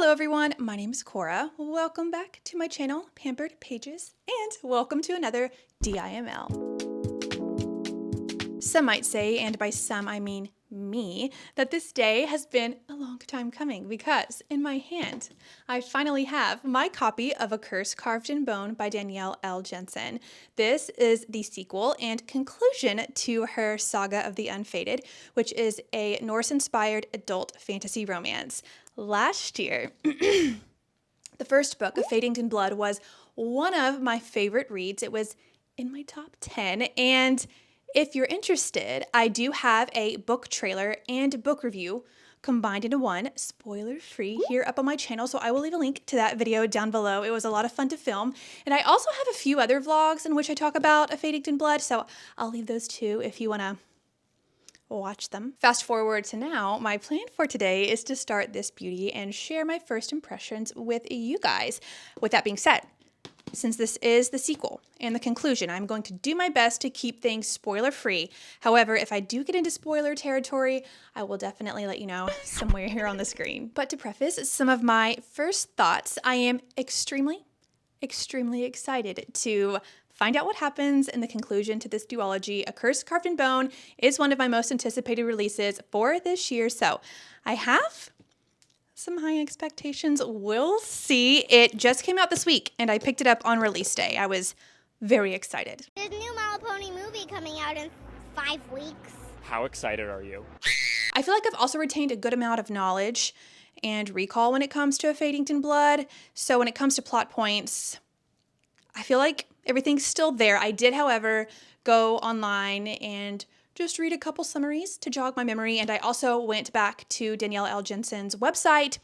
Hello everyone, my name is Cora. Welcome back to my channel, Pampered Pages, and welcome to another DIML. Some might say, and by some I mean me, that this day has been a long time coming because in my hand I finally have my copy of A Curse Carved in Bone by Danielle Jensen. This is the sequel and conclusion to her Saga of the Unfated, which is a Norse-inspired adult fantasy romance. Last year, the first book, A Fading in Blood, was one of my favorite reads. It was in my top 10, and if you're interested, I do have a book trailer and book review combined into one, spoiler-free, here up on my channel, so I will leave a link to that video down below. It was a lot of fun to film, and I also have a few other vlogs in which I talk about A Fading in Blood, so I'll leave those too if you want to watch them. Fast forward to now, my plan for today is to start this beauty and share my first impressions with you guys. With that being said, since this is the sequel and the conclusion, I'm going to do my best to keep things spoiler-free. However, if I do get into spoiler territory, I will definitely let you know somewhere here on the screen. But to preface some of my first thoughts, I am extremely excited to find out what happens in the conclusion to this duology. A Curse Carved in Bone is one of my most anticipated releases for this year, so I have some high expectations. We'll see. It just came out this week, and I picked it up on release day. I was very excited. There's a new My Little Pony movie coming out in 5 weeks. How excited are you? I feel like I've also retained a good amount of knowledge and recall when it comes to A Fading in Blood, so when it comes to plot points, I feel like everything's still there. I did, however, go online and just read a couple summaries to jog my memory, and I also went back to Danielle Jensen's website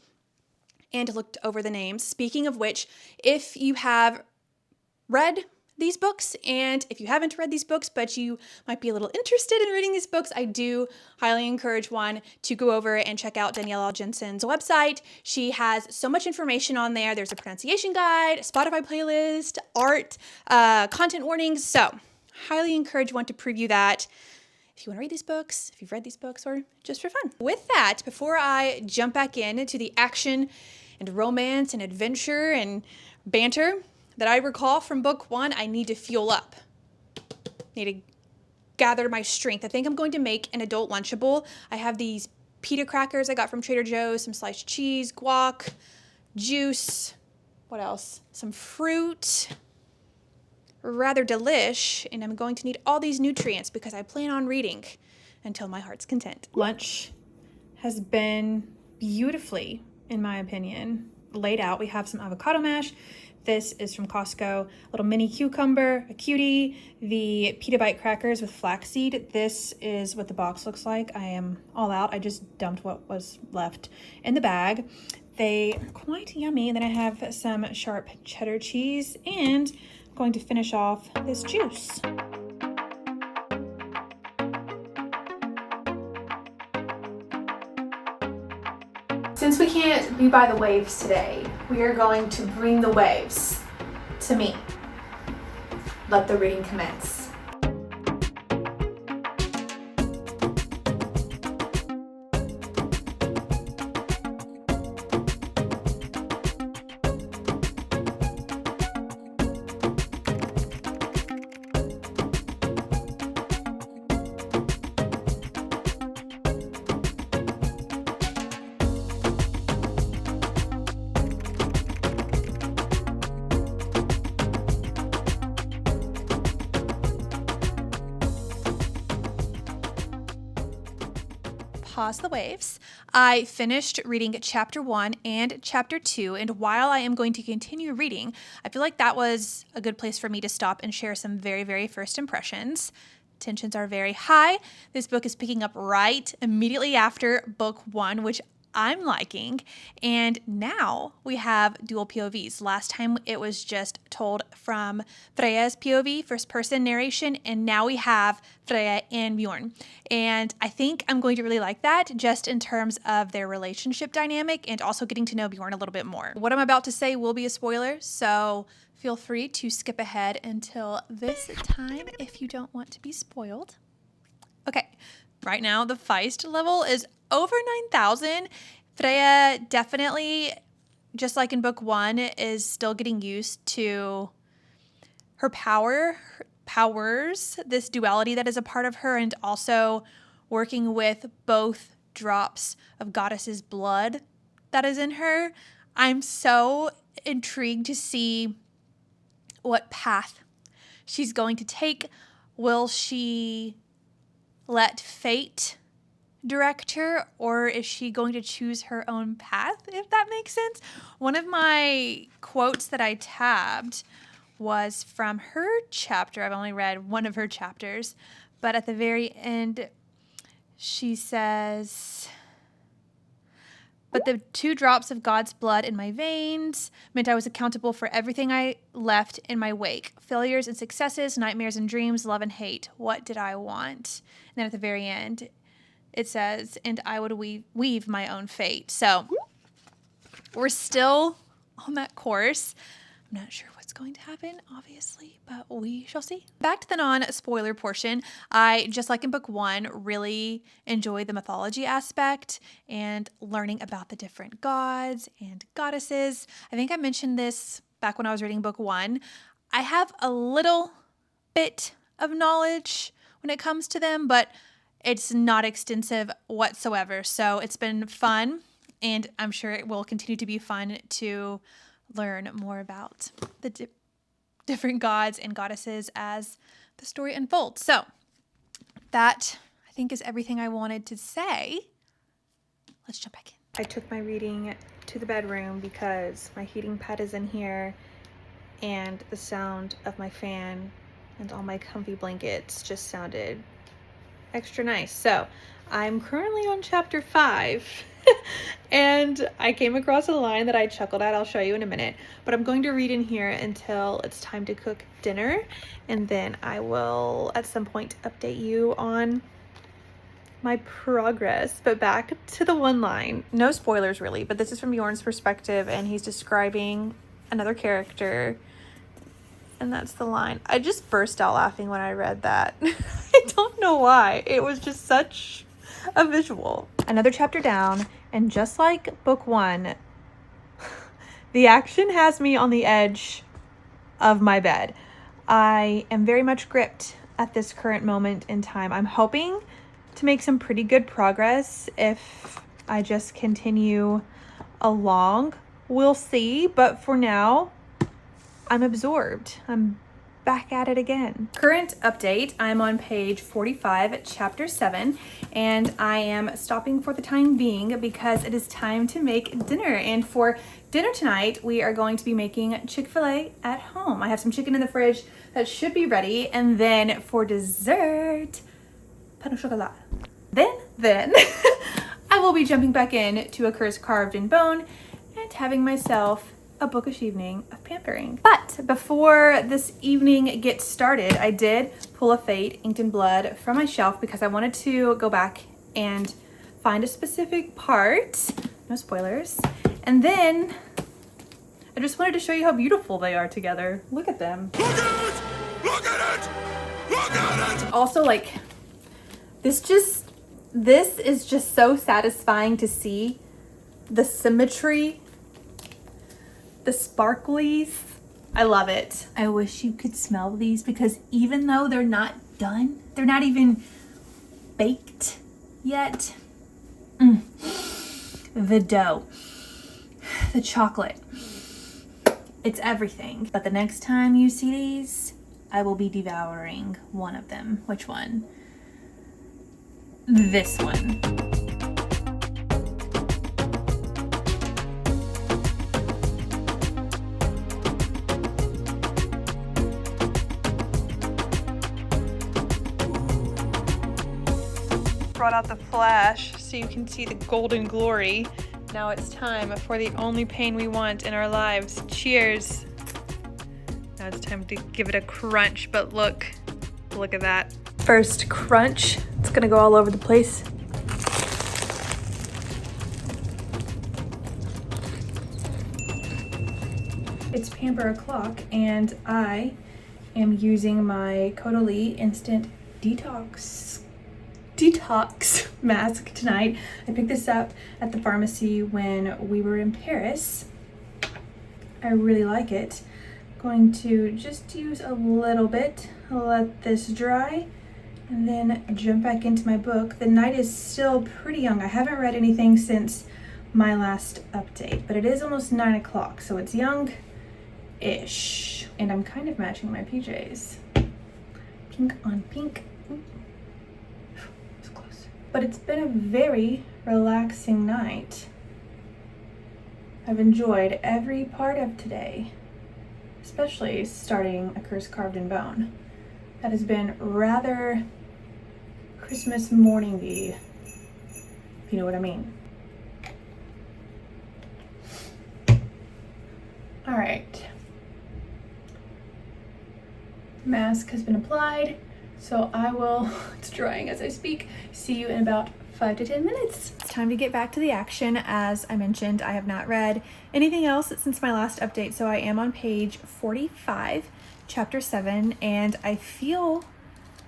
and looked over the names. Speaking of which, if you have read these books, and if you haven't read these books, but you might be a little interested in reading these books, I do highly encourage one to go over and check out Danielle Jensen's website. She has so much information on there. There's a pronunciation guide, a Spotify playlist, art, content warnings. So highly encourage one to preview that if you want to read these books, if you've read these books, or just for fun. With that, before I jump back into the action and romance and adventure and banter that I recall from book one, I need to fuel up. Need to gather my strength. I think I'm going to make an adult Lunchable. I have these pita crackers I got from Trader Joe's, some sliced cheese, guac, juice, what else? Some fruit. Rather delish, and I'm going to need all these nutrients because I plan on reading until my heart's content. Lunch has been beautifully, in my opinion, laid out. We have some avocado mash. This is from Costco. A little mini cucumber, a cutie, the pita bite crackers with flaxseed. This is what the box looks like. I am all out. I just dumped what was left in the bag. They are quite yummy. And then I have some sharp cheddar cheese, and I'm going to finish off this juice. Since we can't be by the waves today, we are going to bring the waves to me. Let the reading commence. Pause the waves. I finished reading chapter 1 and chapter 2, and while I am going to continue reading, I feel like that was a good place for me to stop and share some very first impressions. Tensions are very high. This book is picking up right immediately after book 1, which I'm liking, and now we have dual POVs. Last time it was just told from Freya's POV, first person narration, and now we have Freya and Bjorn. And I think I'm going to really like that just in terms of their relationship dynamic and also getting to know Bjorn a little bit more. What I'm about to say will be a spoiler, so feel free to skip ahead until this time if you don't want to be spoiled. Okay, right now the Feist level is over 9,000. Freya definitely just like in book 1, is still getting used to her powers, this duality that is a part of her, and also working with both drops of goddess's blood that is in her. I'm so intrigued to see what path she's going to take. Will she let fate direct her, or is she going to choose her own path, if that makes sense? One of my quotes that I tabbed was from her chapter. I've only read one of her chapters, but at the very end, she says, "But the 2 drops of God's blood in my veins meant I was accountable for everything I left in my wake. Failures and successes, nightmares and dreams, love and hate. What did I want?" And then at the very end, it says, "And I would weave my own fate." So we're still on that course. I'm not sure what's going to happen, obviously, but we shall see. Back to the non-spoiler portion. I, just like in book 1, really enjoyed the mythology aspect and learning about the different gods and goddesses. I think I mentioned this back when I was reading book 1. I have a little bit of knowledge when it comes to them, but it's not extensive whatsoever. So it's been fun, and I'm sure it will continue to be fun to learn more about the different gods and goddesses as the story unfolds. So that, I think, is everything I wanted to say. Let's jump back in. I took my reading to the bedroom because my heating pad is in here, and the sound of my fan and all my comfy blankets just sounded extra nice. So I'm currently on chapter 5 and I came across a line that I chuckled at. I'll show you in a minute, but I'm going to read in here until it's time to cook dinner, and then I will at some point update you on my progress. But back to the one line, no spoilers really, but this is from Bjorn's perspective, and he's describing another character, and that's the line. I just burst out laughing when I read that. I don't know why. It was just such a visual. Another chapter down, and just like book 1, the action has me on the edge of my bed. I am very much gripped at this current moment in time. I'm hoping to make some pretty good progress if I just continue along. We'll see, but for now, I'm absorbed. I'm back at it again. Current update, I'm on page 45, chapter 7, and I am stopping for the time being because it is time to make dinner. And for dinner tonight, we are going to be making Chick-fil-A at home. I have some chicken in the fridge that should be ready, and then for dessert, pain au chocolat. Then I will be jumping back in to A Curse Carved in Bone and having myself a bookish evening of pampering. But before this evening gets started, I did pull a Fate inked in blood from my shelf because I wanted to go back and find a specific part. No spoilers. And then I just wanted to show you how beautiful they are together. Look at them. Look at it! Look at it! Look at it! Also, like, this is just so satisfying to see the symmetry, the sparklies. I love it. I wish you could smell these because even though they're not done, they're not even baked yet. The dough, the chocolate, it's everything. But the next time you see these, I will be devouring one of them. Which one? This one. Brought out the flash so you can see the golden glory. Now it's time for the only pain we want in our lives. Cheers. Now it's time to give it a crunch, but look at that. First crunch, it's gonna go all over the place. It's Pamper o'clock and I am using my Caudalie Instant Detox mask tonight. I picked this up at the pharmacy when we were in Paris, I really like it. Going to just use a little bit, let this dry, and then jump back into my book. The night is still pretty young. I haven't read anything since my last update, but it is almost 9 o'clock, so it's young-ish. And I'm kind of matching my PJs. Pink on pink. Ooh. It's close. But it's been a very relaxing night. I've enjoyed every part of today, especially starting A Curse Carved in Bone. That has been rather Christmas morning-y, if you know what I mean. All right. Mask has been applied, so I will, it's drying as I speak, see you in about 5 to 10 minutes. It's time to get back to the action. As I mentioned, I have not read anything else since my last update, so I am on page 45, chapter 7, and I feel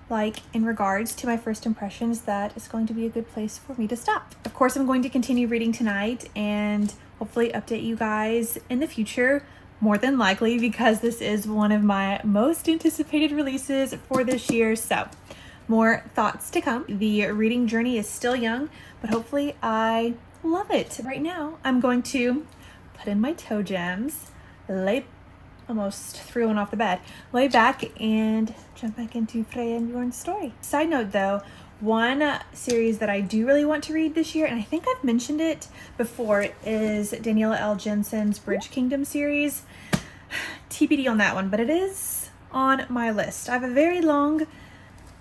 like in regards to my first impressions, that is going to be a good place for me to stop. Of course, I'm going to continue reading tonight and hopefully update you guys in the future, more than likely, because this is one of my most anticipated releases for this year. So more thoughts to come. The reading journey is still young, but hopefully I love it. Right now, I'm going to put in my toe gems, almost threw one off the bed, lay back and jump back into Freya and Bjorn's story. Side note though, one series that I do really want to read this year, and I think I've mentioned it before, is Danielle L. Jensen's Bridge Kingdom series. TBD on that one, but it is on my list. I have a very long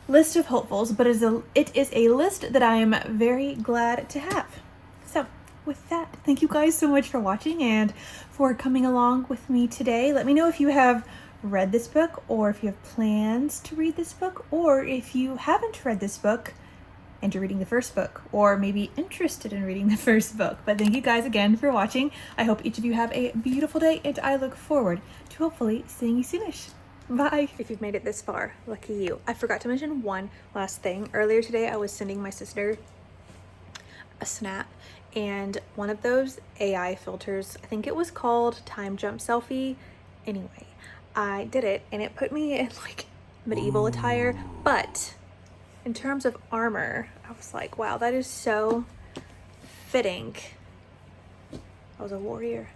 list of hopefuls, but it is a list that I am very glad to have. So with that, thank you guys so much for watching and for coming along with me today. Let me know if you have read this book, or if you have plans to read this book, or if you haven't read this book and you're reading the first book, or maybe interested in reading the first book. But thank you guys again for watching. I hope each of you have a beautiful day, and I look forward to hopefully seeing you soonish. Bye. If you've made it this far, lucky you. I forgot to mention one last thing. Earlier today, I was sending my sister a snap, and one of those AI filters, I think it was called Time Jump Selfie. Anyway, I did it, and it put me in like medieval attire, but in terms of armor, I was like, wow, that is so fitting. I was a warrior.